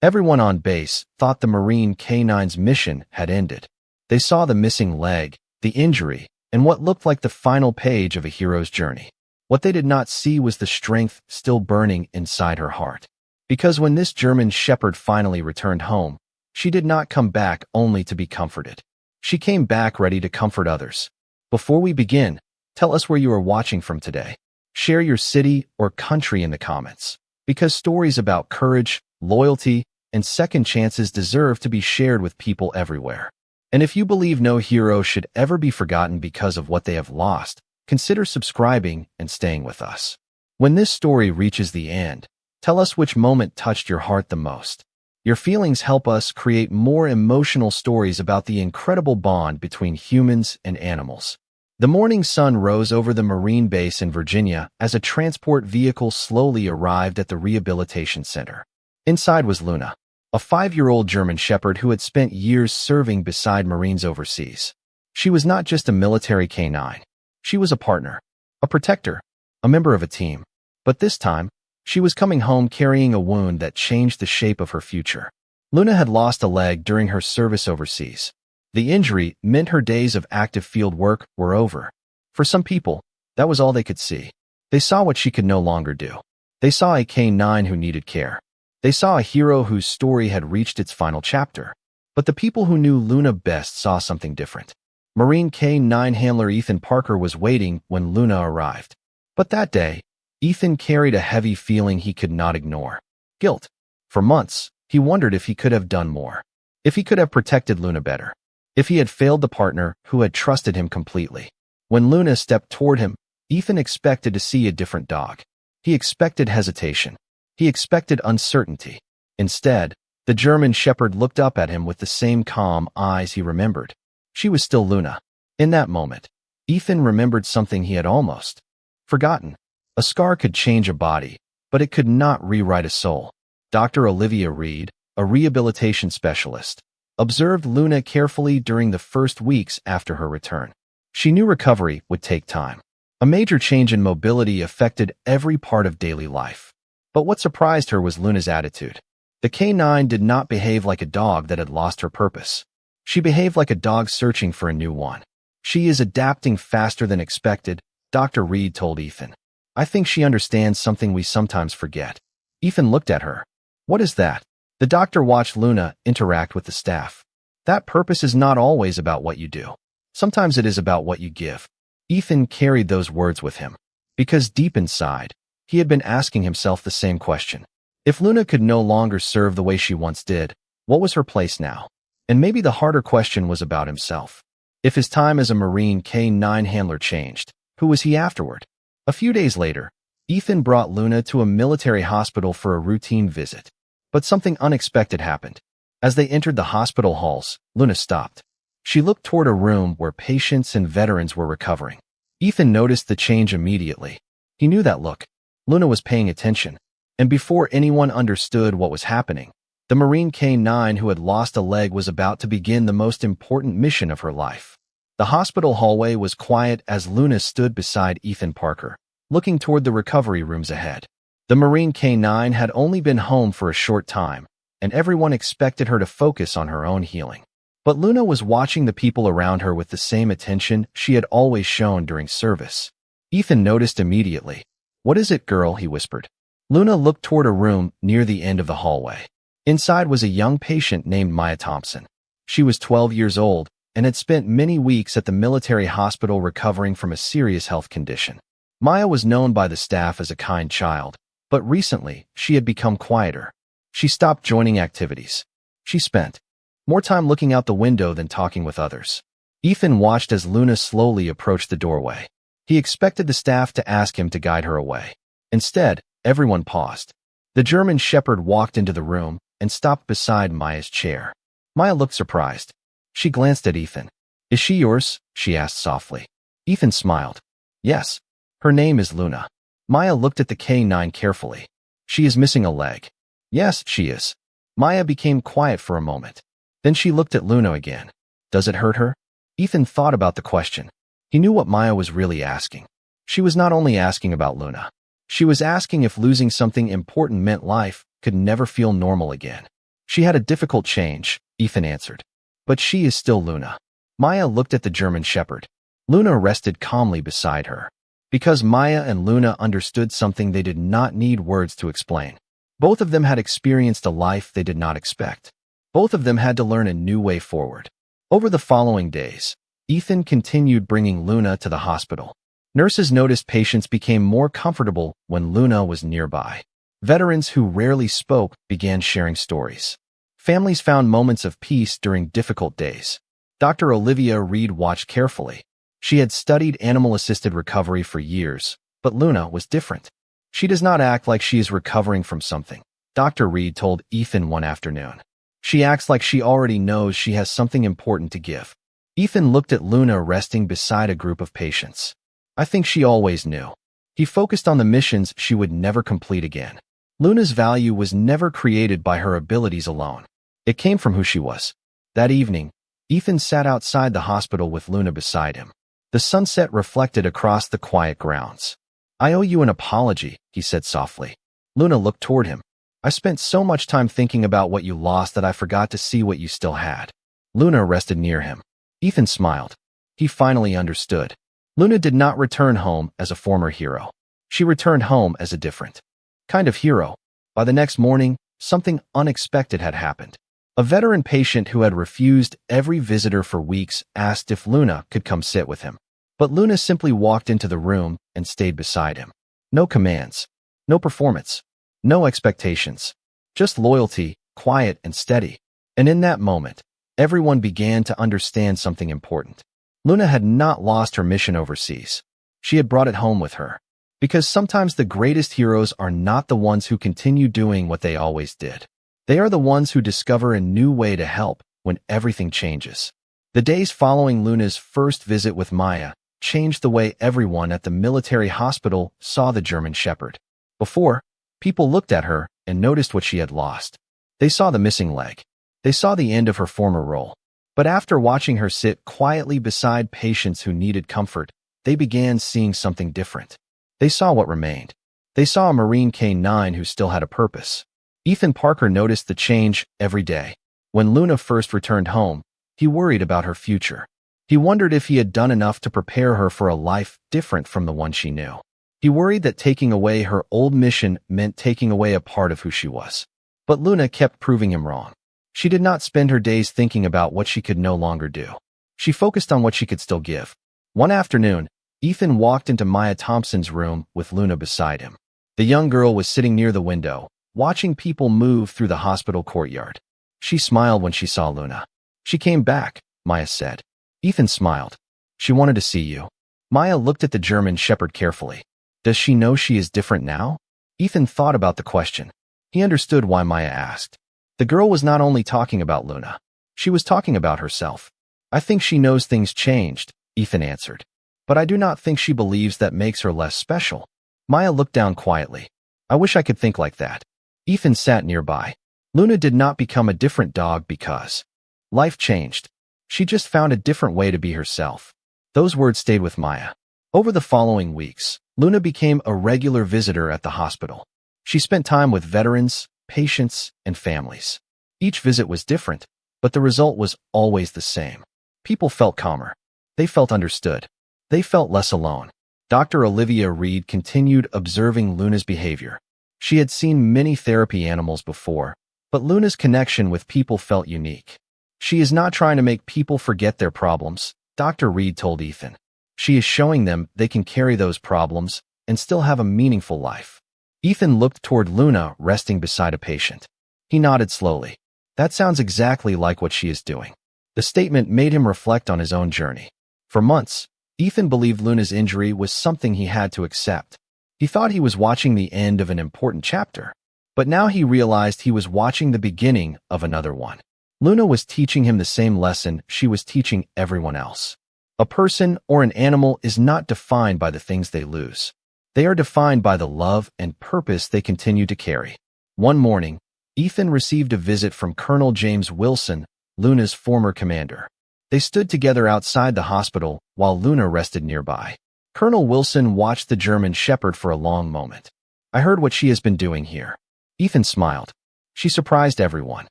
Everyone on base thought the Marine K-9's mission had ended. They saw the missing leg, the injury, and what looked like the final page of a hero's journey. What they did not see was the strength still burning inside her heart. Because when this German shepherd finally returned home, she did not come back only to be comforted. She came back ready to comfort others. Before we begin, tell us where you are watching from today. Share your city or country in the comments, because stories about courage, loyalty, and second chances deserve to be shared with people everywhere. And if you believe no hero should ever be forgotten because of what they have lost, consider subscribing and staying with us. When this story reaches the end, tell us which moment touched your heart the most. Your feelings help us create more emotional stories about the incredible bond between humans and animals. The morning sun rose over the Marine base in Virginia as a transport vehicle slowly arrived at the rehabilitation center. Inside was Luna, a 5-year-old German shepherd who had spent years serving beside Marines overseas. She was not just a military canine. She was a partner, a protector, a member of a team. But this time, she was coming home carrying a wound that changed the shape of her future. Luna had lost a leg during her service overseas. The injury meant her days of active field work were over. For some people, that was all they could see. They saw what she could no longer do. They saw a canine who needed care. They saw a hero whose story had reached its final chapter. But the people who knew Luna best saw something different. Marine K-9 handler Ethan Parker was waiting when Luna arrived. But that day, Ethan carried a heavy feeling he could not ignore. Guilt. For months, he wondered if he could have done more. If he could have protected Luna better. If he had failed the partner who had trusted him completely. When Luna stepped toward him, Ethan expected to see a different dog. He expected hesitation. He expected uncertainty. Instead, the German shepherd looked up at him with the same calm eyes he remembered. She was still Luna. In that moment, Ethan remembered something he had almost forgotten. A scar could change a body, but it could not rewrite a soul. Dr. Olivia Reed, a rehabilitation specialist, observed Luna carefully during the first weeks after her return. She knew recovery would take time. A major change in mobility affected every part of daily life. But what surprised her was Luna's attitude. The K-9 did not behave like a dog that had lost her purpose. She behaved like a dog searching for a new one. She is adapting faster than expected, Dr. Reed told Ethan. I think she understands something we sometimes forget. Ethan looked at her. What is that? The doctor watched Luna interact with the staff. That purpose is not always about what you do. Sometimes it is about what you give. Ethan carried those words with him. Because deep inside, he had been asking himself the same question. If Luna could no longer serve the way she once did, what was her place now? And maybe the harder question was about himself. If his time as a Marine K-9 handler changed, who was he afterward? A few days later, Ethan brought Luna to a military hospital for a routine visit. But something unexpected happened. As they entered the hospital halls, Luna stopped. She looked toward a room where patients and veterans were recovering. Ethan noticed the change immediately. He knew that look. Luna was paying attention. And before anyone understood what was happening, the Marine K-9 who had lost a leg was about to begin the most important mission of her life. The hospital hallway was quiet as Luna stood beside Ethan Parker, looking toward the recovery rooms ahead. The Marine K-9 had only been home for a short time, and everyone expected her to focus on her own healing. But Luna was watching the people around her with the same attention she had always shown during service. Ethan noticed immediately. What is it, girl? He whispered. Luna looked toward a room near the end of the hallway. Inside was a young patient named Maya Thompson. She was 12 years old and had spent many weeks at the military hospital recovering from a serious health condition. Maya was known by the staff as a kind child, but recently she had become quieter. She stopped joining activities. She spent more time looking out the window than talking with others. Ethan watched as Luna slowly approached the doorway. He expected the staff to ask him to guide her away. Instead, everyone paused. The German shepherd walked into the room and stopped beside Maya's chair. Maya looked surprised. She glanced at Ethan. Is she yours? She asked softly. Ethan smiled. Yes. Her name is Luna. Maya looked at the K-9 carefully. She is missing a leg. Yes, she is. Maya became quiet for a moment. Then she looked at Luna again. Does it hurt her? Ethan thought about the question. He knew what Maya was really asking. She was not only asking about Luna. She was asking if losing something important meant life could never feel normal again. She had a difficult change, Ethan answered. But she is still Luna. Maya looked at the German Shepherd. Luna rested calmly beside her. Because Maya and Luna understood something they did not need words to explain. Both of them had experienced a life they did not expect. Both of them had to learn a new way forward. Over the following days, Ethan continued bringing Luna to the hospital. Nurses noticed patients became more comfortable when Luna was nearby. Veterans who rarely spoke began sharing stories. Families found moments of peace during difficult days. Dr. Olivia Reed watched carefully. She had studied animal-assisted recovery for years, but Luna was different. She does not act like she is recovering from something, Dr. Reed told Ethan one afternoon. She acts like she already knows she has something important to give. Ethan looked at Luna resting beside a group of patients. I think she always knew. He focused on the missions she would never complete again. Luna's value was never created by her abilities alone. It came from who she was. That evening, Ethan sat outside the hospital with Luna beside him. The sunset reflected across the quiet grounds. I owe you an apology, he said softly. Luna looked toward him. I spent so much time thinking about what you lost that I forgot to see what you still had. Luna rested near him. Ethan smiled. He finally understood. Luna did not return home as a former hero. She returned home as a different kind of hero. By the next morning, something unexpected had happened. A veteran patient who had refused every visitor for weeks asked if Luna could come sit with him. But Luna simply walked into the room and stayed beside him. No commands, no performance, no expectations, just loyalty, quiet and steady. And in that moment, everyone began to understand something important. Luna had not lost her mission overseas. She had brought it home with her. Because sometimes the greatest heroes are not the ones who continue doing what they always did. They are the ones who discover a new way to help when everything changes. The days following Luna's first visit with Maya changed the way everyone at the military hospital saw the German Shepherd. Before, people looked at her and noticed what she had lost. They saw the missing leg. They saw the end of her former role. But after watching her sit quietly beside patients who needed comfort, they began seeing something different. They saw what remained. They saw a Marine K9 who still had a purpose. Ethan Parker noticed the change every day. When Luna first returned home, he worried about her future. He wondered if he had done enough to prepare her for a life different from the one she knew. He worried that taking away her old mission meant taking away a part of who she was. But Luna kept proving him wrong. She did not spend her days thinking about what she could no longer do. She focused on what she could still give. One afternoon, Ethan walked into Maya Thompson's room with Luna beside him. The young girl was sitting near the window, watching people move through the hospital courtyard. She smiled when she saw Luna. She came back, Maya said. Ethan smiled. She wanted to see you. Maya looked at the German Shepherd carefully. Does she know she is different now? Ethan thought about the question. He understood why Maya asked. The girl was not only talking about Luna. She was talking about herself. I think she knows things changed, Ethan answered. But I do not think she believes that makes her less special. Maya looked down quietly. I wish I could think like that. Ethan sat nearby. Luna did not become a different dog because life changed. She just found a different way to be herself. Those words stayed with Maya. Over the following weeks, Luna became a regular visitor at the hospital. She spent time with veterans, patients, and families. Each visit was different, but the result was always the same. People felt calmer. They felt understood. They felt less alone. Dr. Olivia Reed continued observing Luna's behavior. She had seen many therapy animals before, but Luna's connection with people felt unique. She is not trying to make people forget their problems, Dr. Reed told Ethan. She is showing them they can carry those problems and still have a meaningful life. Ethan looked toward Luna resting beside a patient. He nodded slowly. That sounds exactly like what she is doing. The statement made him reflect on his own journey. For months, Ethan believed Luna's injury was something he had to accept. He thought he was watching the end of an important chapter. But now he realized he was watching the beginning of another one. Luna was teaching him the same lesson she was teaching everyone else. A person or an animal is not defined by the things they lose. They are defined by the love and purpose they continue to carry. One morning, Ethan received a visit from Colonel James Wilson, Luna's former commander. They stood together outside the hospital while Luna rested nearby. Colonel Wilson watched the German Shepherd for a long moment. I heard what she has been doing here. Ethan smiled. She surprised everyone.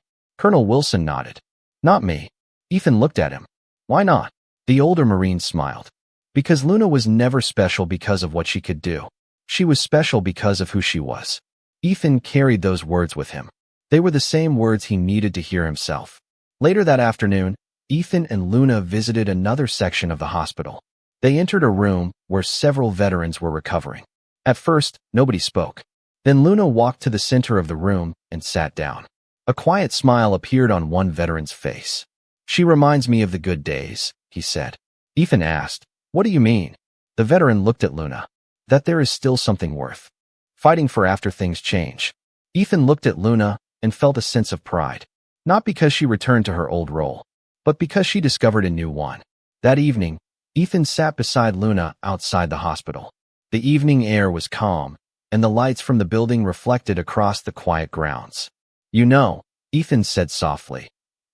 Colonel Wilson nodded. Not me. Ethan looked at him. Why not? The older Marine smiled. Because Luna was never special because of what she could do. She was special because of who she was. Ethan carried those words with him. They were the same words he needed to hear himself. Later that afternoon, Ethan and Luna visited another section of the hospital. They entered a room where several veterans were recovering. At first, nobody spoke. Then Luna walked to the center of the room and sat down. A quiet smile appeared on one veteran's face. She reminds me of the good days, he said. Ethan asked, what do you mean? The veteran looked at Luna. That there is still something worth fighting for after things change. Ethan looked at Luna and felt a sense of pride. Not because she returned to her old role, but because she discovered a new one. That evening, Ethan sat beside Luna outside the hospital. The evening air was calm, and the lights from the building reflected across the quiet grounds. You know, Ethan said softly,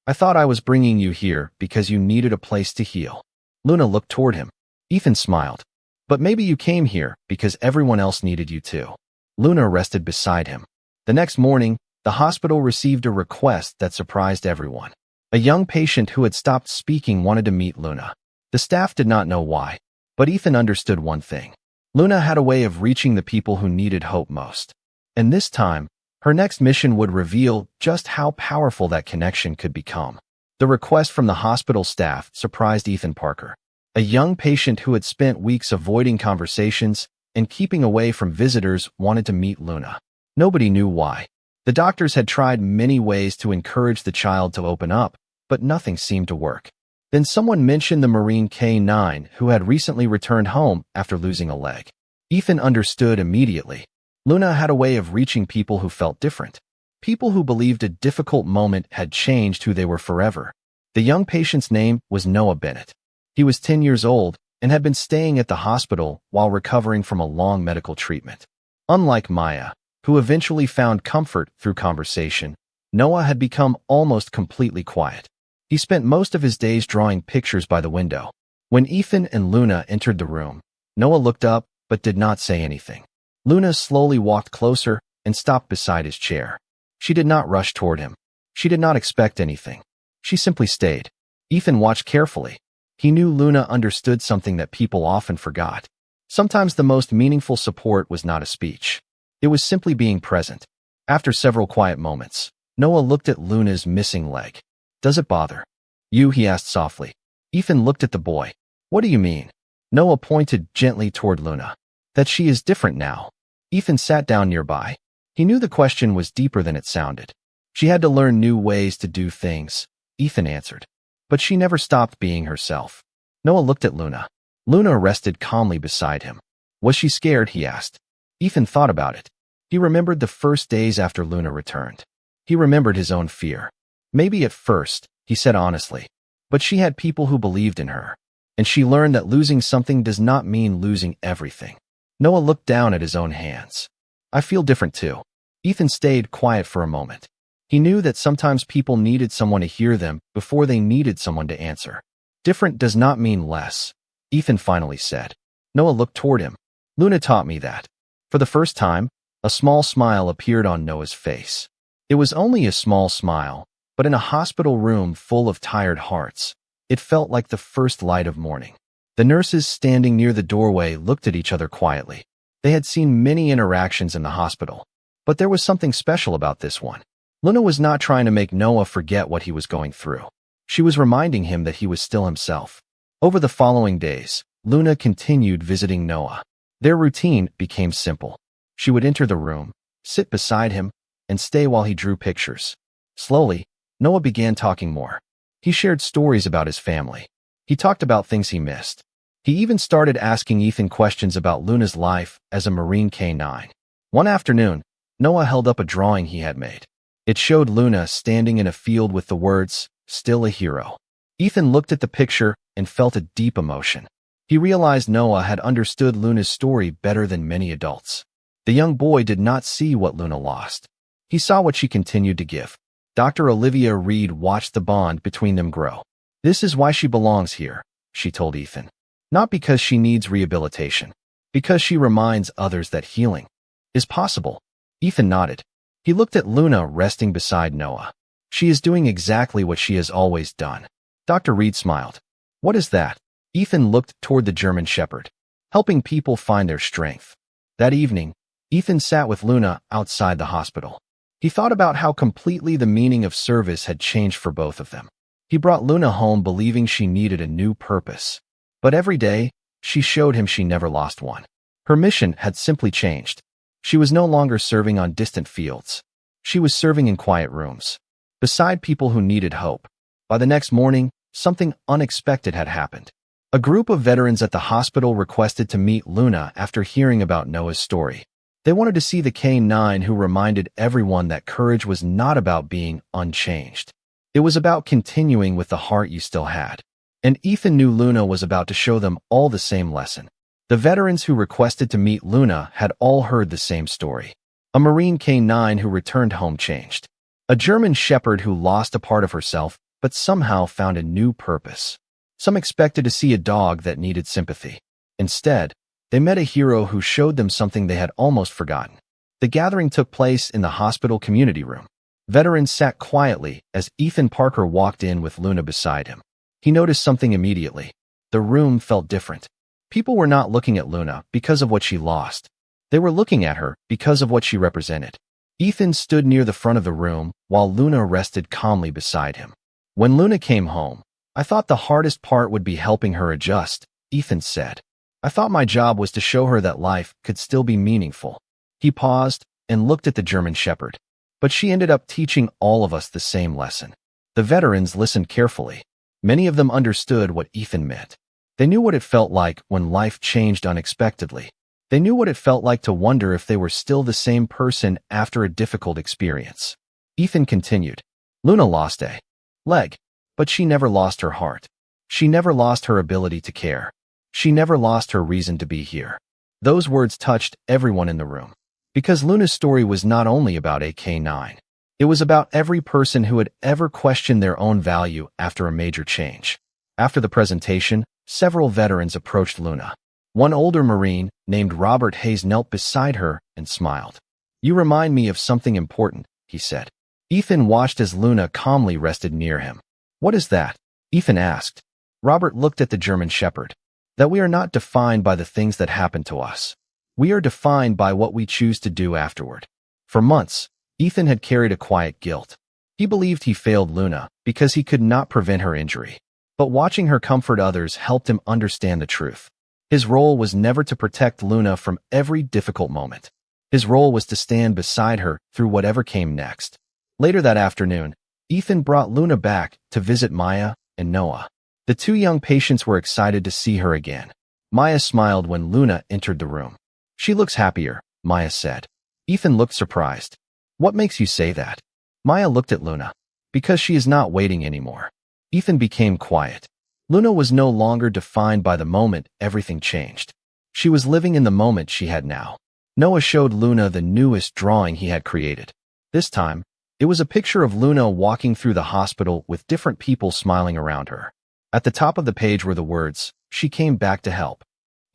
I thought I was bringing you here because you needed a place to heal. Luna looked toward him. Ethan smiled. But maybe you came here because everyone else needed you too. Luna rested beside him. The next morning, the hospital received a request that surprised everyone. A young patient who had stopped speaking wanted to meet Luna. The staff did not know why, but Ethan understood one thing. Luna had a way of reaching the people who needed hope most. And this time, her next mission would reveal just how powerful that connection could become. The request from the hospital staff surprised Ethan Parker. A young patient who had spent weeks avoiding conversations and keeping away from visitors wanted to meet Luna. Nobody knew why. The doctors had tried many ways to encourage the child to open up, but nothing seemed to work. Then someone mentioned the Marine K-9 who had recently returned home after losing a leg. Ethan understood immediately. Luna had a way of reaching people who felt different. People who believed a difficult moment had changed who they were forever. The young patient's name was Noah Bennett. He was 10 years old and had been staying at the hospital while recovering from a long medical treatment. Unlike Maya, who eventually found comfort through conversation, Noah had become almost completely quiet. He spent most of his days drawing pictures by the window. When Ethan and Luna entered the room, Noah looked up but did not say anything. Luna slowly walked closer and stopped beside his chair. She did not rush toward him. She did not expect anything. She simply stayed. Ethan watched carefully. He knew Luna understood something that people often forgot. Sometimes the most meaningful support was not a speech. It was simply being present. After several quiet moments, Noah looked at Luna's missing leg. Does it bother you? He asked softly. Ethan looked at the boy. What do you mean? Noah pointed gently toward Luna. That she is different now. Ethan sat down nearby. He knew the question was deeper than it sounded. She had to learn new ways to do things, Ethan answered. But she never stopped being herself. Noah looked at Luna. Luna rested calmly beside him. Was she scared? He asked. Ethan thought about it. He remembered the first days after Luna returned. He remembered his own fear. Maybe at first, he said honestly. But she had people who believed in her. And she learned that losing something does not mean losing everything. Noah looked down at his own hands. I feel different too. Ethan stayed quiet for a moment. He knew that sometimes people needed someone to hear them before they needed someone to answer. Different does not mean less, Ethan finally said. Noah looked toward him. Luna taught me that. For the first time, a small smile appeared on Noah's face. It was only a small smile, but in a hospital room full of tired hearts, it felt like the first light of morning. The nurses standing near the doorway looked at each other quietly. They had seen many interactions in the hospital, but there was something special about this one. Luna was not trying to make Noah forget what he was going through. She was reminding him that he was still himself. Over the following days, Luna continued visiting Noah. Their routine became simple. She would enter the room, sit beside him, and stay while he drew pictures. Slowly, Noah began talking more. He shared stories about his family. He talked about things he missed. He even started asking Ethan questions about Luna's life as a Marine K-9. One afternoon, Noah held up a drawing he had made. It showed Luna standing in a field with the words, "Still a hero." Ethan looked at the picture and felt a deep emotion. He realized Noah had understood Luna's story better than many adults. The young boy did not see what Luna lost. He saw what she continued to give. Dr. Olivia Reed watched the bond between them grow. This is why she belongs here, she told Ethan. Not because she needs rehabilitation, because she reminds others that healing is possible. Ethan nodded. He looked at Luna resting beside Noah. She is doing exactly what she has always done. Dr. Reed smiled. What is that? Ethan looked toward the German Shepherd. Helping people find their strength. That evening, Ethan sat with Luna outside the hospital. He thought about how completely the meaning of service had changed for both of them. He brought Luna home believing she needed a new purpose. But every day, she showed him she never lost one. Her mission had simply changed. She was no longer serving on distant fields. She was serving in quiet rooms, beside people who needed hope. By the next morning, something unexpected had happened. A group of veterans at the hospital requested to meet Luna after hearing about Noah's story. They wanted to see the K9 who reminded everyone that courage was not about being unchanged. It was about continuing with the heart you still had. And Ethan knew Luna was about to show them all the same lesson. The veterans who requested to meet Luna had all heard the same story. A Marine K9 who returned home changed. A German Shepherd who lost a part of herself but somehow found a new purpose. Some expected to see a dog that needed sympathy. Instead, they met a hero who showed them something they had almost forgotten. The gathering took place in the hospital community room. Veterans sat quietly as Ethan Parker walked in with Luna beside him. He noticed something immediately. The room felt different. People were not looking at Luna because of what she lost. They were looking at her because of what she represented. Ethan stood near the front of the room while Luna rested calmly beside him. When Luna came home, I thought the hardest part would be helping her adjust, Ethan said. I thought my job was to show her that life could still be meaningful. He paused and looked at the German Shepherd. But she ended up teaching all of us the same lesson. The veterans listened carefully. Many of them understood what Ethan meant. They knew what it felt like when life changed unexpectedly. They knew what it felt like to wonder if they were still the same person after a difficult experience. Ethan continued. Luna lost a leg, but she never lost her heart. She never lost her ability to care. She never lost her reason to be here. Those words touched everyone in the room. Because Luna's story was not only about AK-9. It was about every person who had ever questioned their own value after a major change. After the presentation, several veterans approached Luna. One older Marine, named Robert Hayes, knelt beside her and smiled. You remind me of something important, he said. Ethan watched as Luna calmly rested near him. What is that? Ethan asked. Robert looked at the German Shepherd. That we are not defined by the things that happen to us. We are defined by what we choose to do afterward. For months, Ethan had carried a quiet guilt. He believed he failed Luna because he could not prevent her injury. But watching her comfort others helped him understand the truth. His role was never to protect Luna from every difficult moment. His role was to stand beside her through whatever came next. Later that afternoon, Ethan brought Luna back to visit Maya and Noah. The two young patients were excited to see her again. Maya smiled when Luna entered the room. She looks happier, Maya said. Ethan looked surprised. What makes you say that? Maya looked at Luna. Because she is not waiting anymore. Ethan became quiet. Luna was no longer defined by the moment everything changed. She was living in the moment she had now. Noah showed Luna the newest drawing he had created. This time, it was a picture of Luna walking through the hospital with different people smiling around her. At the top of the page were the words, "She came back to help."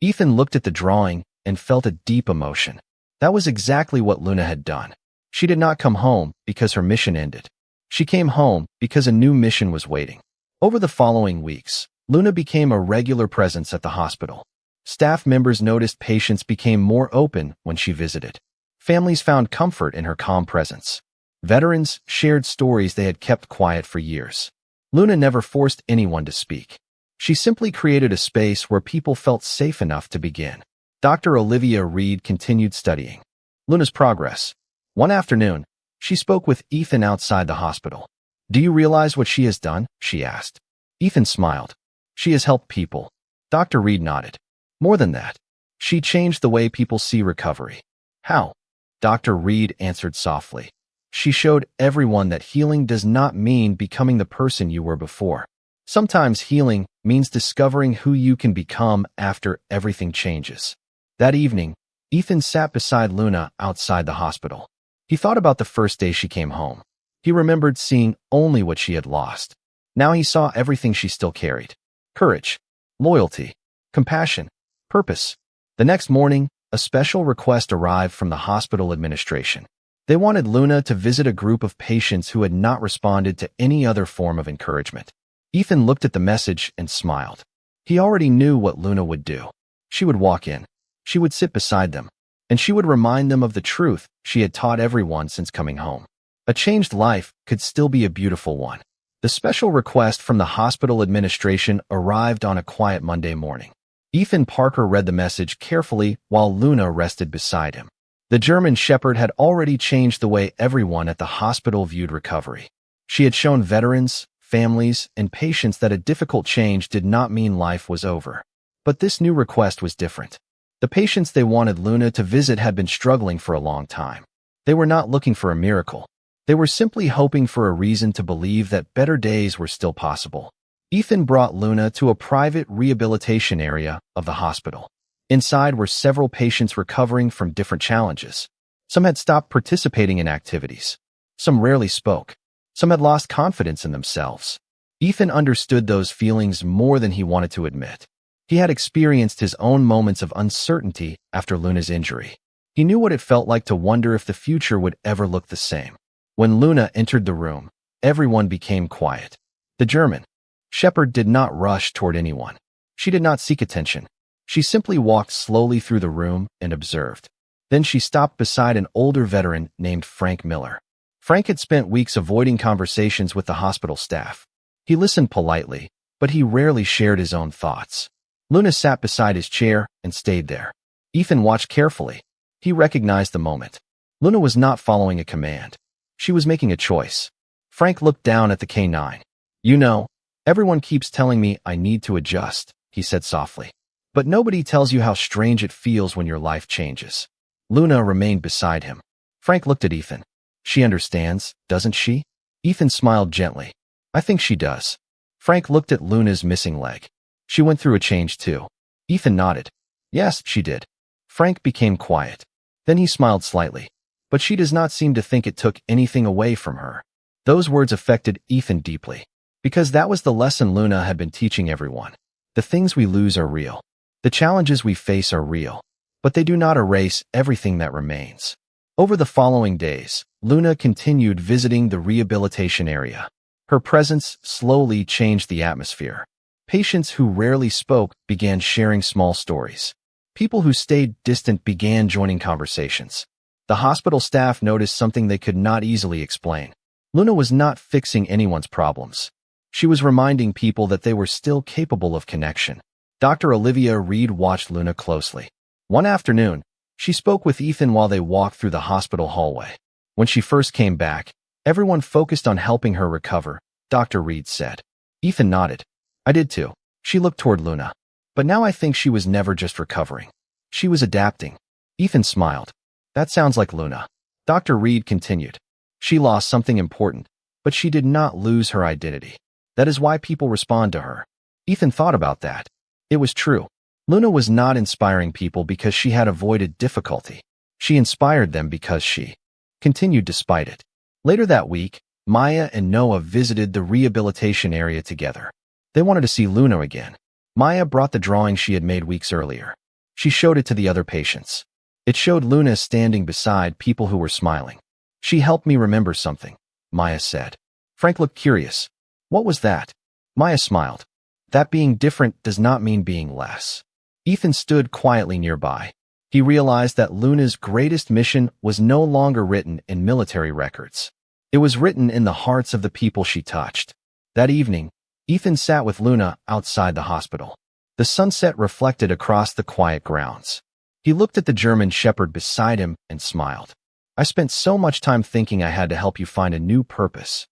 Ethan looked at the drawing and felt a deep emotion. That was exactly what Luna had done. She did not come home because her mission ended. She came home because a new mission was waiting. Over the following weeks, Luna became a regular presence at the hospital. Staff members noticed patients became more open when she visited. Families found comfort in her calm presence. Veterans shared stories they had kept quiet for years. Luna never forced anyone to speak. She simply created a space where people felt safe enough to begin. Dr. Olivia Reed continued studying Luna's progress. One afternoon, she spoke with Ethan outside the hospital. Do you realize what she has done? She asked. Ethan smiled. She has helped people. Dr. Reed nodded. More than that, she changed the way people see recovery. How? Dr. Reed answered softly. She showed everyone that healing does not mean becoming the person you were before. Sometimes healing means discovering who you can become after everything changes. That evening, Ethan sat beside Luna outside the hospital. He thought about the first day she came home. He remembered seeing only what she had lost. Now he saw everything she still carried. Courage, loyalty, compassion, purpose. The next morning, a special request arrived from the hospital administration. They wanted Luna to visit a group of patients who had not responded to any other form of encouragement. Ethan looked at the message and smiled. He already knew what Luna would do. She would walk in. She would sit beside them. And she would remind them of the truth she had taught everyone since coming home. A changed life could still be a beautiful one. The special request from the hospital administration arrived on a quiet Monday morning. Ethan Parker read the message carefully while Luna rested beside him. The German Shepherd had already changed the way everyone at the hospital viewed recovery. She had shown veterans, families, and patients that a difficult change did not mean life was over. But this new request was different. The patients they wanted Luna to visit had been struggling for a long time. They were not looking for a miracle. They were simply hoping for a reason to believe that better days were still possible. Ethan brought Luna to a private rehabilitation area of the hospital. Inside were several patients recovering from different challenges. Some had stopped participating in activities. Some rarely spoke. Some had lost confidence in themselves. Ethan understood those feelings more than he wanted to admit. He had experienced his own moments of uncertainty after Luna's injury. He knew what it felt like to wonder if the future would ever look the same. When Luna entered the room, everyone became quiet. The German Shepherd did not rush toward anyone. She did not seek attention. She simply walked slowly through the room and observed. Then she stopped beside an older veteran named Frank Miller. Frank had spent weeks avoiding conversations with the hospital staff. He listened politely, but he rarely shared his own thoughts. Luna sat beside his chair and stayed there. Ethan watched carefully. He recognized the moment. Luna was not following a command. She was making a choice. Frank looked down at the K9. "You know, everyone keeps telling me I need to adjust," he said softly. "But nobody tells you how strange it feels when your life changes." Luna remained beside him. Frank looked at Ethan. "She understands, doesn't she?" Ethan smiled gently. "I think she does." Frank looked at Luna's missing leg. "She went through a change too." Ethan nodded. "Yes, she did." Frank became quiet. Then he smiled slightly. "But she does not seem to think it took anything away from her." Those words affected Ethan deeply. Because that was the lesson Luna had been teaching everyone. The things we lose are real. The challenges we face are real. But they do not erase everything that remains. Over the following days, Luna continued visiting the rehabilitation area. Her presence slowly changed the atmosphere. Patients who rarely spoke began sharing small stories. People who stayed distant began joining conversations. The hospital staff noticed something they could not easily explain. Luna was not fixing anyone's problems. She was reminding people that they were still capable of connection. Dr. Olivia Reed watched Luna closely. One afternoon, she spoke with Ethan while they walked through the hospital hallway. When she first came back, everyone focused on helping her recover, Dr. Reed said. Ethan nodded. "I did too." She looked toward Luna. "But now I think she was never just recovering. She was adapting." Ethan smiled. "That sounds like Luna." Dr. Reed continued. "She lost something important, but she did not lose her identity. That is why people respond to her." Ethan thought about that. It was true. Luna was not inspiring people because she had avoided difficulty. She inspired them because she continued despite it. Later that week, Maya and Noah visited the rehabilitation area together. They wanted to see Luna again. Maya brought the drawing she had made weeks earlier. She showed it to the other patients. It showed Luna standing beside people who were smiling. "She helped me remember something," Maya said. Frank looked curious. "What was that?" Maya smiled. "That being different does not mean being less." Ethan stood quietly nearby. He realized that Luna's greatest mission was no longer written in military records. It was written in the hearts of the people she touched. That evening, Ethan sat with Luna outside the hospital. The sunset reflected across the quiet grounds. He looked at the German Shepherd beside him and smiled. "I spent so much time thinking I had to help you find a new purpose."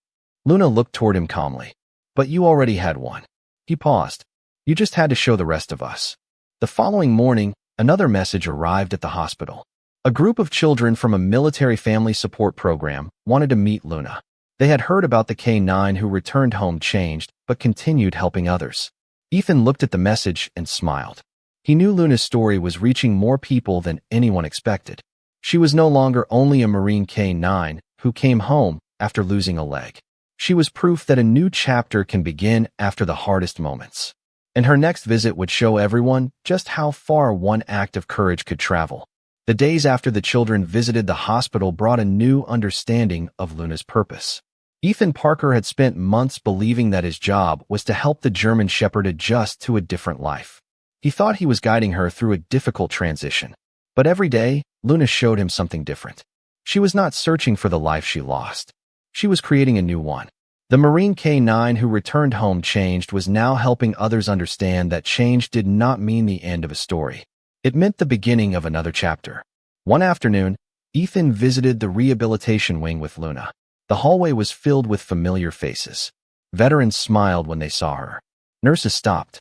Luna looked toward him calmly. "But you already had one." He paused. "You just had to show the rest of us." The following morning, another message arrived at the hospital. A group of children from a military family support program wanted to meet Luna. They had heard about the K9 who returned home changed, but continued helping others. Ethan looked at the message and smiled. He knew Luna's story was reaching more people than anyone expected. She was no longer only a Marine K9 who came home after losing a leg. She was proof that a new chapter can begin after the hardest moments. And her next visit would show everyone just how far one act of courage could travel. The days after the children visited the hospital brought a new understanding of Luna's purpose. Ethan Parker had spent months believing that his job was to help the German Shepherd adjust to a different life. He thought he was guiding her through a difficult transition. But every day, Luna showed him something different. She was not searching for the life she lost. She was creating a new one. The Marine K9 who returned home changed was now helping others understand that change did not mean the end of a story. It meant the beginning of another chapter. One afternoon, Ethan visited the rehabilitation wing with Luna. The hallway was filled with familiar faces. Veterans smiled when they saw her. Nurses stopped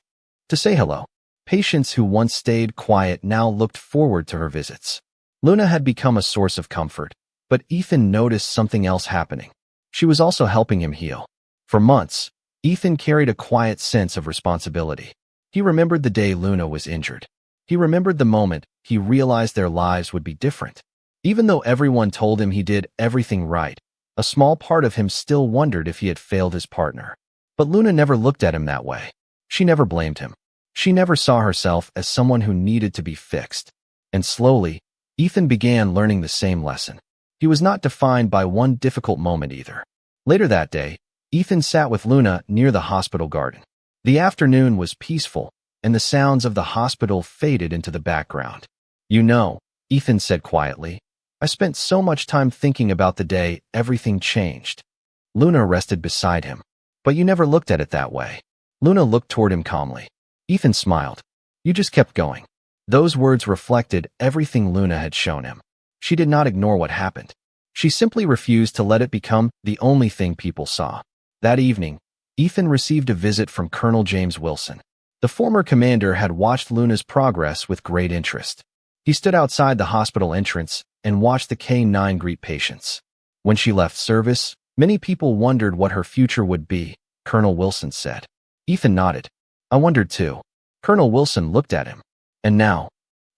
to say hello. Patients who once stayed quiet now looked forward to her visits. Luna had become a source of comfort, but Ethan noticed something else happening. She was also helping him heal. For months, Ethan carried a quiet sense of responsibility. He remembered the day Luna was injured. He remembered the moment he realized their lives would be different. Even though everyone told him he did everything right, a small part of him still wondered if he had failed his partner. But Luna never looked at him that way. She never blamed him. She never saw herself as someone who needed to be fixed. And slowly, Ethan began learning the same lesson. He was not defined by one difficult moment either. Later that day, Ethan sat with Luna near the hospital garden. The afternoon was peaceful, and the sounds of the hospital faded into the background. "You know," Ethan said quietly, "I spent so much time thinking about the day everything changed." Luna rested beside him. "But you never looked at it that way." Luna looked toward him calmly. Ethan smiled. "You just kept going." Those words reflected everything Luna had shown him. She did not ignore what happened. She simply refused to let it become the only thing people saw. That evening, Ethan received a visit from Colonel James Wilson. The former commander had watched Luna's progress with great interest. He stood outside the hospital entrance and watched the K9 greet patients. When she left service, many people wondered what her future would be, Colonel Wilson said. Ethan nodded. "I wondered too." Colonel Wilson looked at him. "And now?"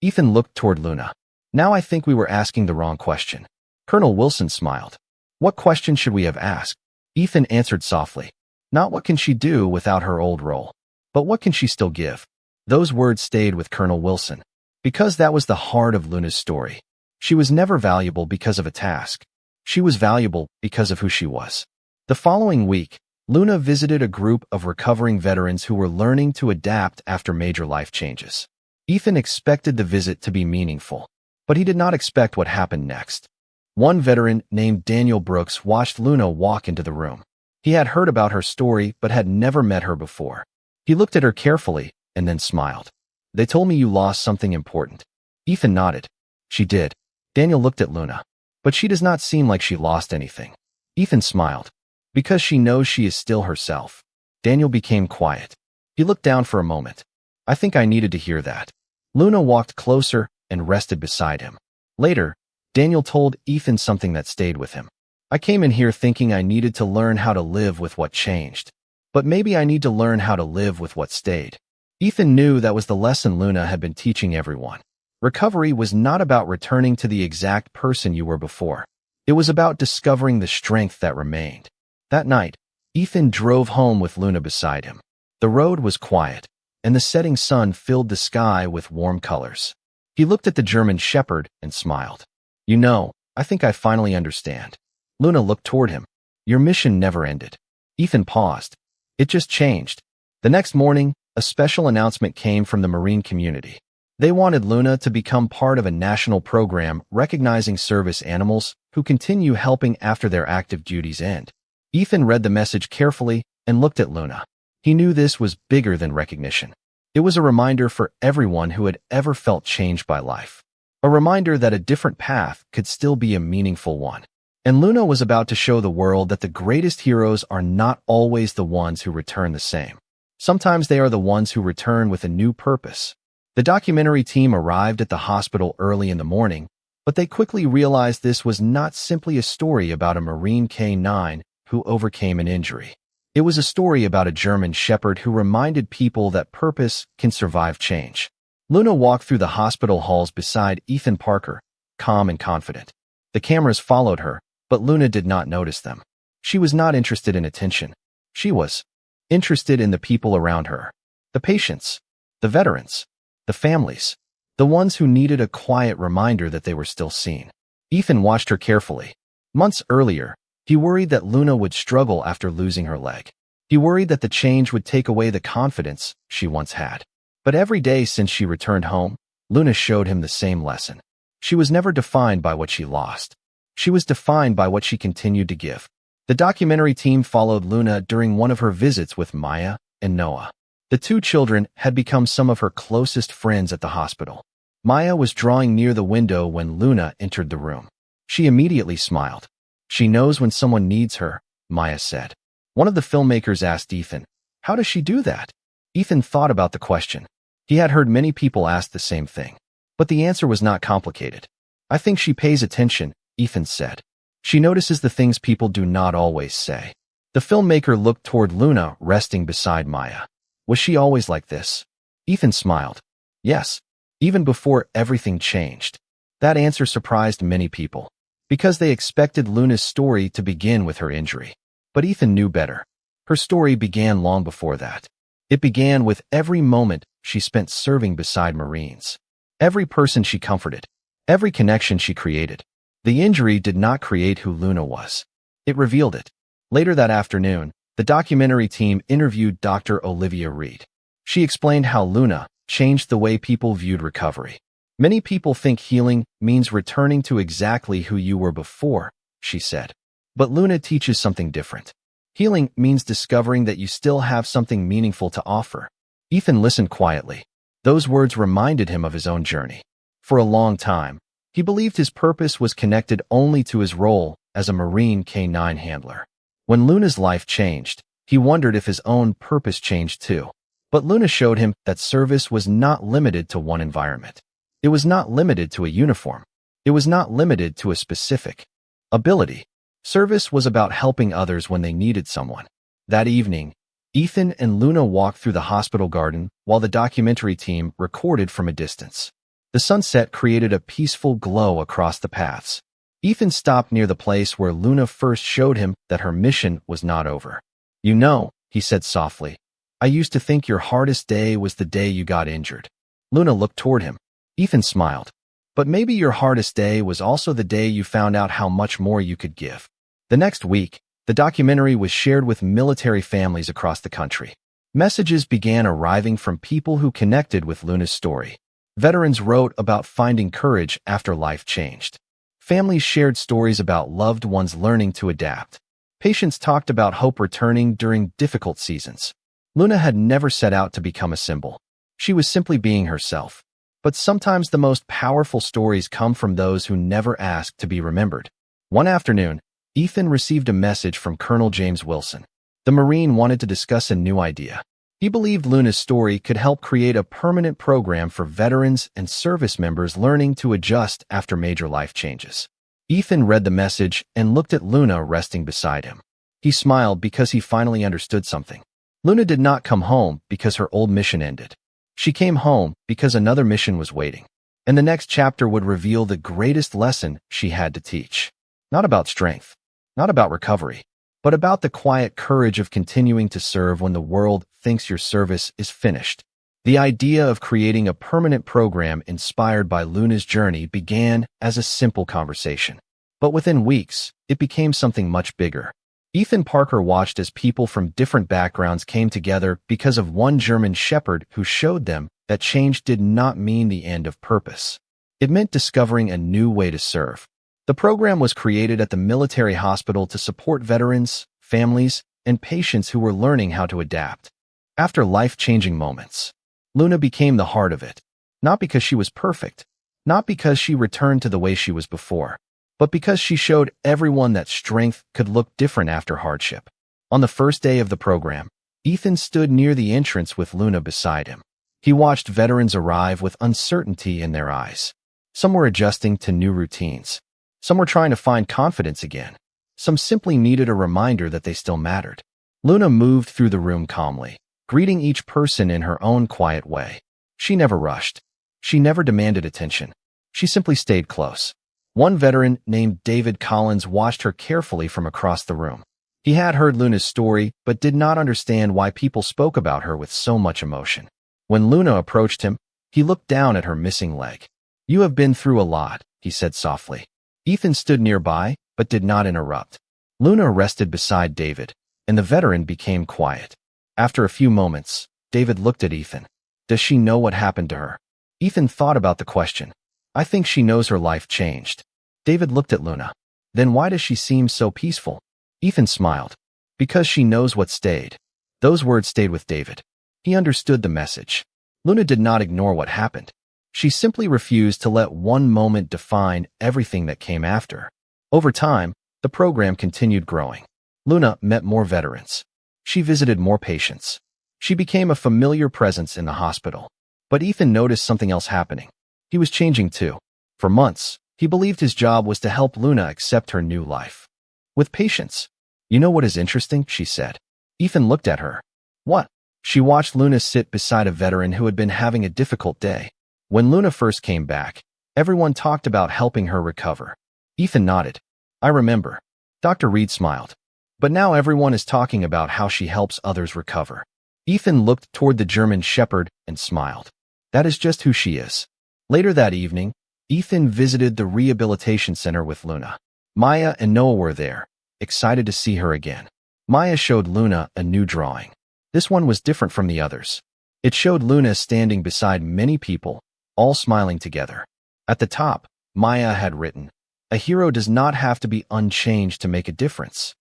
Ethan looked toward Luna. "Now I think we were asking the wrong question." Colonel Wilson smiled. "What question should we have asked?" Ethan answered softly. "Not what can she do without her old role, but what can she still give?" Those words stayed with Colonel Wilson, because that was the heart of Luna's story. She was never valuable because of a task. She was valuable because of who she was. The following week, Luna visited a group of recovering veterans who were learning to adapt after major life changes. Ethan expected the visit to be meaningful, but he did not expect what happened next. One veteran named Daniel Brooks watched Luna walk into the room. He had heard about her story but had never met her before. He looked at her carefully and then smiled. "They told me you lost something important." Ethan nodded. "She did." Daniel looked at Luna. "But she does not seem like she lost anything." Ethan smiled. "Because she knows she is still herself." Daniel became quiet. He looked down for a moment. "I think I needed to hear that." Luna walked closer and rested beside him. Later, Daniel told Ethan something that stayed with him. "I came in here thinking I needed to learn how to live with what changed. But maybe I need to learn how to live with what stayed." Ethan knew that was the lesson Luna had been teaching everyone. Recovery was not about returning to the exact person you were before. It was about discovering the strength that remained. That night, Ethan drove home with Luna beside him. The road was quiet, and the setting sun filled the sky with warm colors. He looked at the German Shepherd and smiled. "You know, I think I finally understand." Luna looked toward him. "Your mission never ended." Ethan paused. "It just changed." The next morning, a special announcement came from the Marine community. They wanted Luna to become part of a national program recognizing service animals who continue helping after their active duties end. Ethan read the message carefully and looked at Luna. He knew this was bigger than recognition. It was a reminder for everyone who had ever felt changed by life. A reminder that a different path could still be a meaningful one. And Luna was about to show the world that the greatest heroes are not always the ones who return the same. Sometimes they are the ones who return with a new purpose. The documentary team arrived at the hospital early in the morning, but they quickly realized this was not simply a story about a Marine K9 who overcame an injury. It was a story about a German Shepherd who reminded people that purpose can survive change. Luna walked through the hospital halls beside Ethan Parker, calm and confident. The cameras followed her, but Luna did not notice them. She was not interested in attention. She was interested in the people around her. The patients, the veterans, the families. the ones who needed a quiet reminder that they were still seen. Ethan watched her carefully. Months earlier, he worried that Luna would struggle after losing her leg. He worried that the change would take away the confidence she once had. But every day since she returned home, Luna showed him the same lesson. She was never defined by what she lost. She was defined by what she continued to give. The documentary team followed Luna during one of her visits with Maya and Noah. The two children had become some of her closest friends at the hospital. Maya was drawing near the window when Luna entered the room. She immediately smiled. "She knows when someone needs her," Maya said. One of the filmmakers asked Ethan, "How does she do that?" Ethan thought about the question. He had heard many people ask the same thing. But the answer was not complicated. "I think she pays attention," Ethan said. "She notices the things people do not always say." The filmmaker looked toward Luna resting beside Maya. "Was she always like this?" Ethan smiled. "Yes, even before everything changed." That answer surprised many people, because they expected Luna's story to begin with her injury. But Ethan knew better. Her story began long before that. It began with every moment she spent serving beside Marines. Every person she comforted. Every connection she created. The injury did not create who Luna was. It revealed it. Later that afternoon, the documentary team interviewed Dr. Olivia Reed. She explained how Luna changed the way people viewed recovery. "Many people think healing means returning to exactly who you were before," she said. But Luna teaches something different. Healing means discovering that you still have something meaningful to offer. Ethan listened quietly. Those words reminded him of his own journey. For a long time, he believed his purpose was connected only to his role as a Marine K-9 handler. When Luna's life changed, he wondered if his own purpose changed too. But Luna showed him that service was not limited to one environment. It was not limited to a uniform. It was not limited to a specific ability. Service was about helping others when they needed someone. That evening, Ethan and Luna walked through the hospital garden while the documentary team recorded from a distance. The sunset created a peaceful glow across the paths. Ethan stopped near the place where Luna first showed him that her mission was not over. "You know," he said softly, "I used to think your hardest day was the day you got injured." Luna looked toward him. Ethan smiled. "But maybe your hardest day was also the day you found out how much more you could give." The next week, the documentary was shared with military families across the country. Messages began arriving from people who connected with Luna's story. Veterans wrote about finding courage after life changed. Families shared stories about loved ones learning to adapt. Patients talked about hope returning during difficult seasons. Luna had never set out to become a symbol. She was simply being herself. But sometimes the most powerful stories come from those who never asked to be remembered. One afternoon, Ethan received a message from Colonel James Wilson. The Marine wanted to discuss a new idea. He believed Luna's story could help create a permanent program for veterans and service members learning to adjust after major life changes. Ethan read the message and looked at Luna resting beside him. He smiled because he finally understood something. Luna did not come home because her old mission ended. She came home because another mission was waiting. And the next chapter would reveal the greatest lesson she had to teach. Not about strength. Not about recovery, but about the quiet courage of continuing to serve when the world thinks your service is finished. The idea of creating a permanent program inspired by Luna's journey began as a simple conversation. But within weeks, it became something much bigger. Ethan Parker watched as people from different backgrounds came together because of one German shepherd who showed them that change did not mean the end of purpose. It meant discovering a new way to serve. The program was created at the military hospital to support veterans, families, and patients who were learning how to adapt. After life-changing moments, Luna became the heart of it. Not because she was perfect, not because she returned to the way she was before, but because she showed everyone that strength could look different after hardship. On the first day of the program, Ethan stood near the entrance with Luna beside him. He watched veterans arrive with uncertainty in their eyes. Some were adjusting to new routines. Some were trying to find confidence again. Some simply needed a reminder that they still mattered. Luna moved through the room calmly, greeting each person in her own quiet way. She never rushed. She never demanded attention. She simply stayed close. One veteran named David Collins watched her carefully from across the room. He had heard Luna's story, but did not understand why people spoke about her with so much emotion. When Luna approached him, He looked down at her missing leg. "You have been through a lot," he said softly. Ethan stood nearby, but did not interrupt. Luna rested beside David, and the veteran became quiet. After a few moments, David looked at Ethan. "Does she know what happened to her?" Ethan thought about the question. "I think she knows her life changed." David looked at Luna. "Then why does she seem so peaceful?" Ethan smiled. "Because she knows what stayed." Those words stayed with David. He understood the message. Luna did not ignore what happened. She simply refused to let one moment define everything that came after. Over time, the program continued growing. Luna met more veterans. She visited more patients. She became a familiar presence in the hospital. But Ethan noticed something else happening. He was changing too. For months, he believed his job was to help Luna accept her new life. With patience. "You know what is interesting?" she said. Ethan looked at her. "What?" She watched Luna sit beside a veteran who had been having a difficult day. When Luna first came back, everyone talked about helping her recover. Ethan nodded. "I remember." Dr. Reed smiled. "But now everyone is talking about how she helps others recover." Ethan looked toward the German Shepherd and smiled. "That is just who she is." Later that evening, Ethan visited the rehabilitation center with Luna. Maya and Noah were there, excited to see her again. Maya showed Luna a new drawing. This one was different from the others. It showed Luna standing beside many people, all smiling together. At the top, Maya had written, "A hero does not have to be unchanged to make a difference."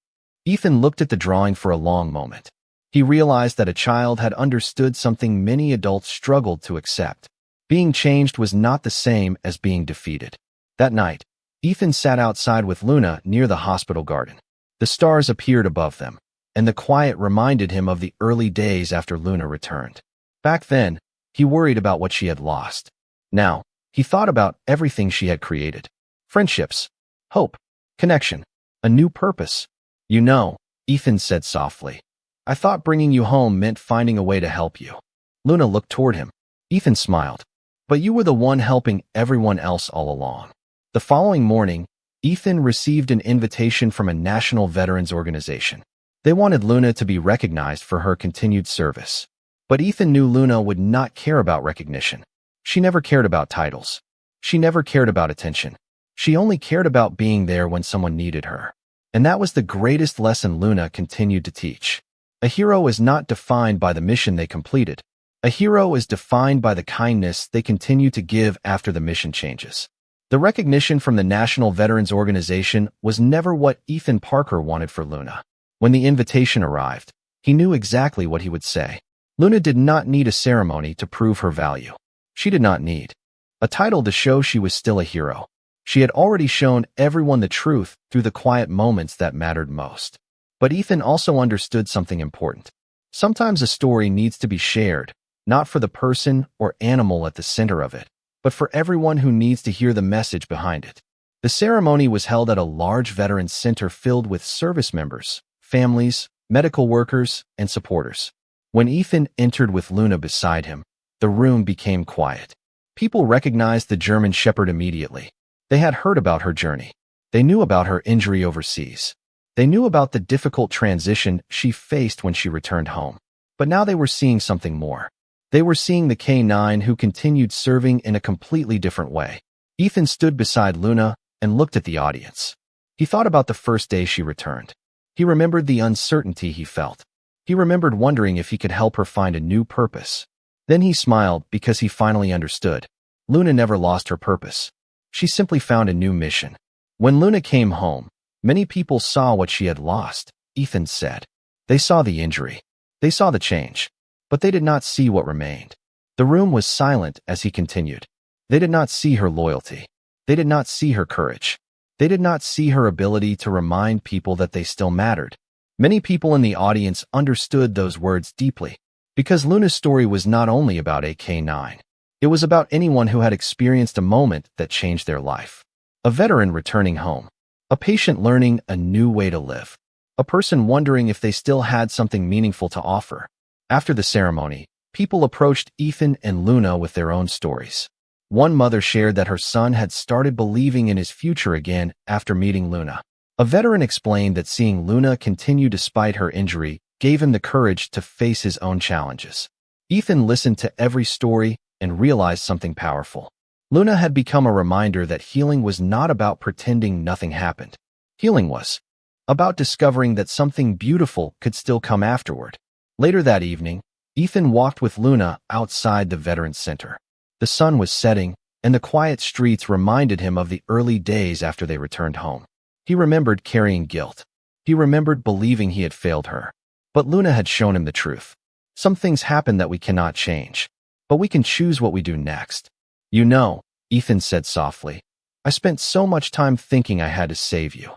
Ethan looked at the drawing for a long moment. He realized that a child had understood something many adults struggled to accept. Being changed was not the same as being defeated. That night, Ethan sat outside with Luna near the hospital garden. The stars appeared above them, and the quiet reminded him of the early days after Luna returned. Back then, he worried about what she had lost. Now, he thought about everything she had created. Friendships, hope, connection, a new purpose. "You know," Ethan said softly, "I thought bringing you home meant finding a way to help you." Luna looked toward him. Ethan smiled. "But you were the one helping everyone else all along." The following morning, Ethan received an invitation from a national veterans organization. They wanted Luna to be recognized for her continued service. But Ethan knew Luna would not care about recognition. She never cared about titles. She never cared about attention. She only cared about being there when someone needed her. And that was the greatest lesson Luna continued to teach. A hero is not defined by the mission they completed. A hero is defined by the kindness they continue to give after the mission changes. The recognition from the National Veterans Organization was never what Ethan Parker wanted for Luna. When the invitation arrived, he knew exactly what he would say. Luna did not need a ceremony to prove her value. She did not need a title to show she was still a hero. She had already shown everyone the truth through the quiet moments that mattered most. But Ethan also understood something important. Sometimes a story needs to be shared, not for the person or animal at the center of it, but for everyone who needs to hear the message behind it. The ceremony was held at a large veterans center filled with service members, families, medical workers, and supporters. When Ethan entered with Luna beside him, the room became quiet. People recognized the German Shepherd immediately. They had heard about her journey. They knew about her injury overseas. They knew about the difficult transition she faced when she returned home. But now they were seeing something more. They were seeing the K9 who continued serving in a completely different way. Ethan stood beside Luna and looked at the audience. He thought about the first day she returned. He remembered the uncertainty he felt. He remembered wondering if he could help her find a new purpose. Then he smiled because he finally understood. Luna never lost her purpose. She simply found a new mission. When Luna came home, many people saw what she had lost, Ethan said. They saw the injury. They saw the change. But they did not see what remained. The room was silent as he continued. They did not see her loyalty. They did not see her courage. They did not see her ability to remind people that they still mattered. Many people in the audience understood those words deeply, because Luna's story was not only about AK-9. It was about anyone who had experienced a moment that changed their life. A veteran returning home. A patient learning a new way to live. A person wondering if they still had something meaningful to offer. After the ceremony, people approached Ethan and Luna with their own stories. One mother shared that her son had started believing in his future again after meeting Luna. A veteran explained that seeing Luna continue despite her injury gave him the courage to face his own challenges. Ethan listened to every story, and realized something powerful. Luna had become a reminder that healing was not about pretending nothing happened. Healing was about discovering that something beautiful could still come afterward. Later that evening, Ethan walked with Luna outside the Veterans Center. The sun was setting, and the quiet streets reminded him of the early days after they returned home. He remembered carrying guilt. He remembered believing he had failed her. But Luna had shown him the truth. Some things happen that we cannot change, but we can choose what we do next. You know, Ethan said softly, I spent so much time thinking I had to save you.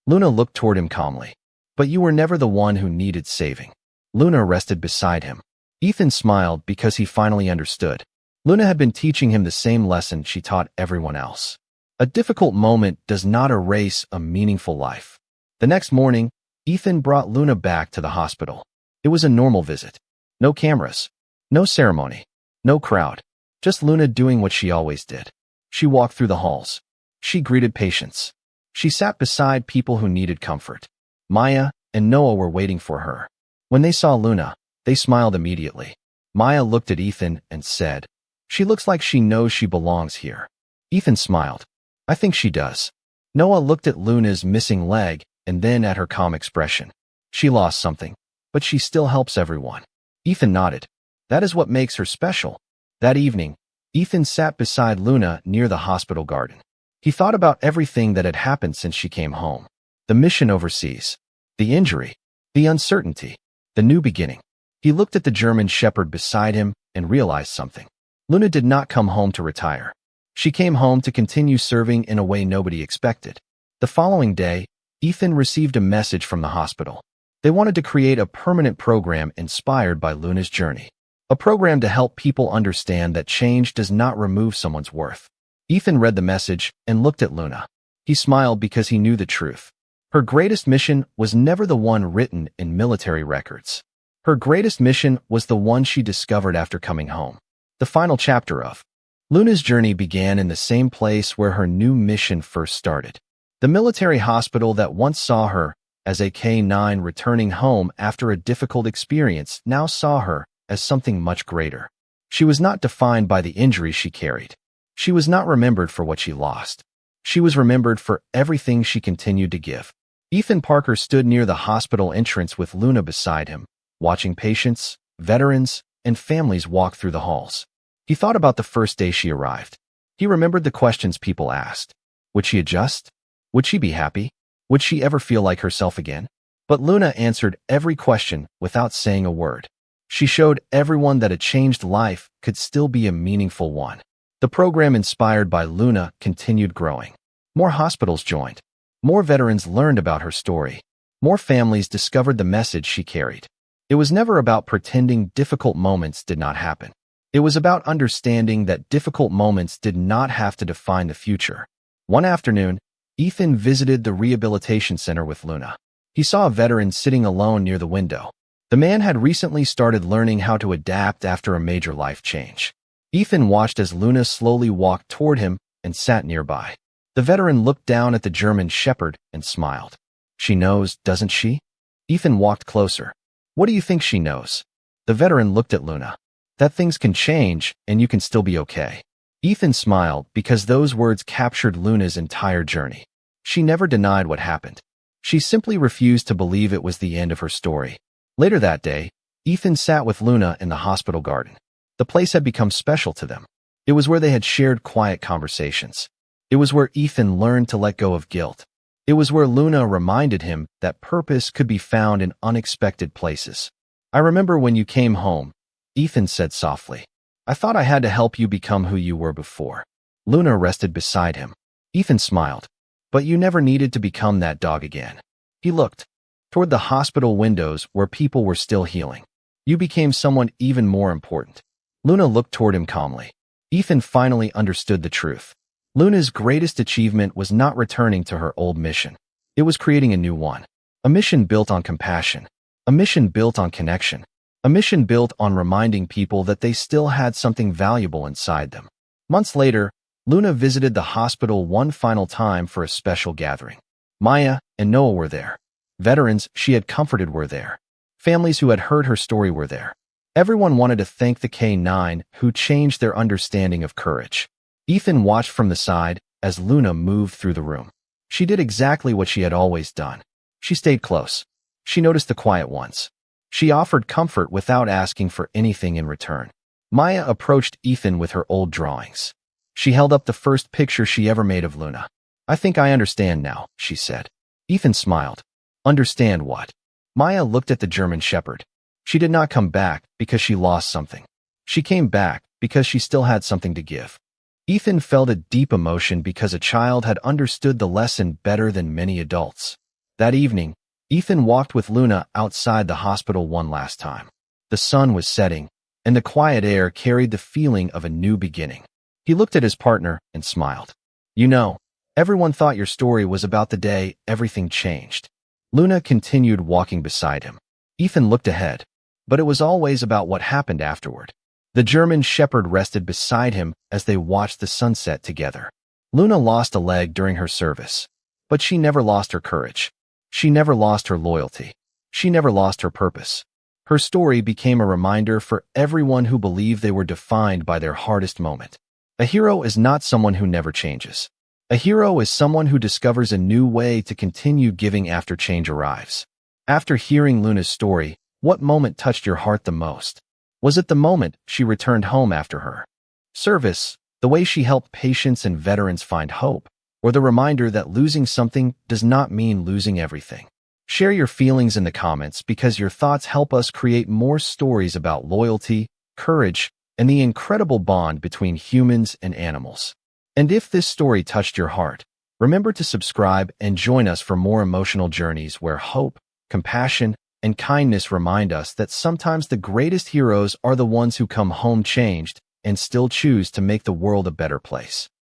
Luna looked toward him calmly. But you were never the one who needed saving. Luna rested beside him. Ethan smiled because he finally understood. Luna had been teaching him the same lesson she taught everyone else. A difficult moment does not erase a meaningful life. The next morning, Ethan brought Luna back to the hospital. It was a normal visit. No cameras. No ceremony. No crowd. Just Luna doing what she always did. She walked through the halls. She greeted patients. She sat beside people who needed comfort. Maya and Noah were waiting for her. When they saw Luna, they smiled immediately. Maya looked at Ethan and said, She looks like she knows she belongs here. Ethan smiled. I think she does. Noah looked at Luna's missing leg and then at her calm expression. She lost something, but she still helps everyone. Ethan nodded. That is what makes her special. That evening, Ethan sat beside Luna near the hospital garden. He thought about everything that had happened since she came home. The mission overseas. The injury. The uncertainty. The new beginning. He looked at the German shepherd beside him and realized something. Luna did not come home to retire. She came home to continue serving in a way nobody expected. The following day, Ethan received a message from the hospital. They wanted to create a permanent program inspired by Luna's journey. A program to help people understand that change does not remove someone's worth. Ethan read the message and looked at Luna. He smiled because he knew the truth. Her greatest mission was never the one written in military records. Her greatest mission was the one she discovered after coming home. The final chapter of Luna's journey began in the same place where her new mission first started. The military hospital that once saw her as a K-9 returning home after a difficult experience now saw her as something much greater. She was not defined by the injuries she carried. She was not remembered for what she lost. She was remembered for everything she continued to give. Ethan Parker stood near the hospital entrance with Luna beside him, watching patients, veterans, and families walk through the halls. He thought about the first day she arrived. He remembered the questions people asked. Would she adjust? Would she be happy? Would she ever feel like herself again? But Luna answered every question without saying a word. She showed everyone that a changed life could still be a meaningful one. The program inspired by Luna continued growing. More hospitals joined. More veterans learned about her story. More families discovered the message she carried. It was never about pretending difficult moments did not happen. It was about understanding that difficult moments did not have to define the future. One afternoon, Ethan visited the rehabilitation center with Luna. He saw a veteran sitting alone near the window. The man had recently started learning how to adapt after a major life change. Ethan watched as Luna slowly walked toward him and sat nearby. The veteran looked down at the German shepherd and smiled. She knows, doesn't she? Ethan walked closer. What do you think she knows? The veteran looked at Luna. That things can change and you can still be okay. Ethan smiled because those words captured Luna's entire journey. She never denied what happened. She simply refused to believe it was the end of her story. Later that day, Ethan sat with Luna in the hospital garden. The place had become special to them. It was where they had shared quiet conversations. It was where Ethan learned to let go of guilt. It was where Luna reminded him that purpose could be found in unexpected places. I remember when you came home, Ethan said softly. I thought I had to help you become who you were before. Luna rested beside him. Ethan smiled. But you never needed to become that dog again. He looked toward the hospital windows where people were still healing. You became someone even more important. Luna looked toward him calmly. Ethan finally understood the truth. Luna's greatest achievement was not returning to her old mission. It was creating a new one. A mission built on compassion. A mission built on connection. A mission built on reminding people that they still had something valuable inside them. Months later, Luna visited the hospital one final time for a special gathering. Maya and Noah were there. Veterans she had comforted were there. Families who had heard her story were there. Everyone wanted to thank the K9 who changed their understanding of courage. Ethan watched from the side as Luna moved through the room. She did exactly what she had always done. She stayed close. She noticed the quiet ones. She offered comfort without asking for anything in return. Maya approached Ethan with her old drawings. She held up the first picture she ever made of Luna. "I think I understand now," she said. Ethan smiled. "Understand what?" Maya looked at the German Shepherd. She did not come back because she lost something. She came back because she still had something to give. Ethan felt a deep emotion because a child had understood the lesson better than many adults. That evening, Ethan walked with Luna outside the hospital one last time. The sun was setting, and the quiet air carried the feeling of a new beginning. He looked at his partner and smiled. "You know, everyone thought your story was about the day everything changed." Luna continued walking beside him. Ethan looked ahead, but it was always about what happened afterward. The German Shepherd rested beside him as they watched the sunset together. Luna lost a leg during her service, but she never lost her courage. She never lost her loyalty. She never lost her purpose. Her story became a reminder for everyone who believed they were defined by their hardest moment. A hero is not someone who never changes. A hero is someone who discovers a new way to continue giving after change arrives. After hearing Luna's story, what moment touched your heart the most? Was it the moment she returned home after her service, the way she helped patients and veterans find hope, or the reminder that losing something does not mean losing everything? Share your feelings in the comments because your thoughts help us create more stories about loyalty, courage, and the incredible bond between humans and animals. And if this story touched your heart, remember to subscribe and join us for more emotional journeys where hope, compassion, and kindness remind us that sometimes the greatest heroes are the ones who come home changed and still choose to make the world a better place.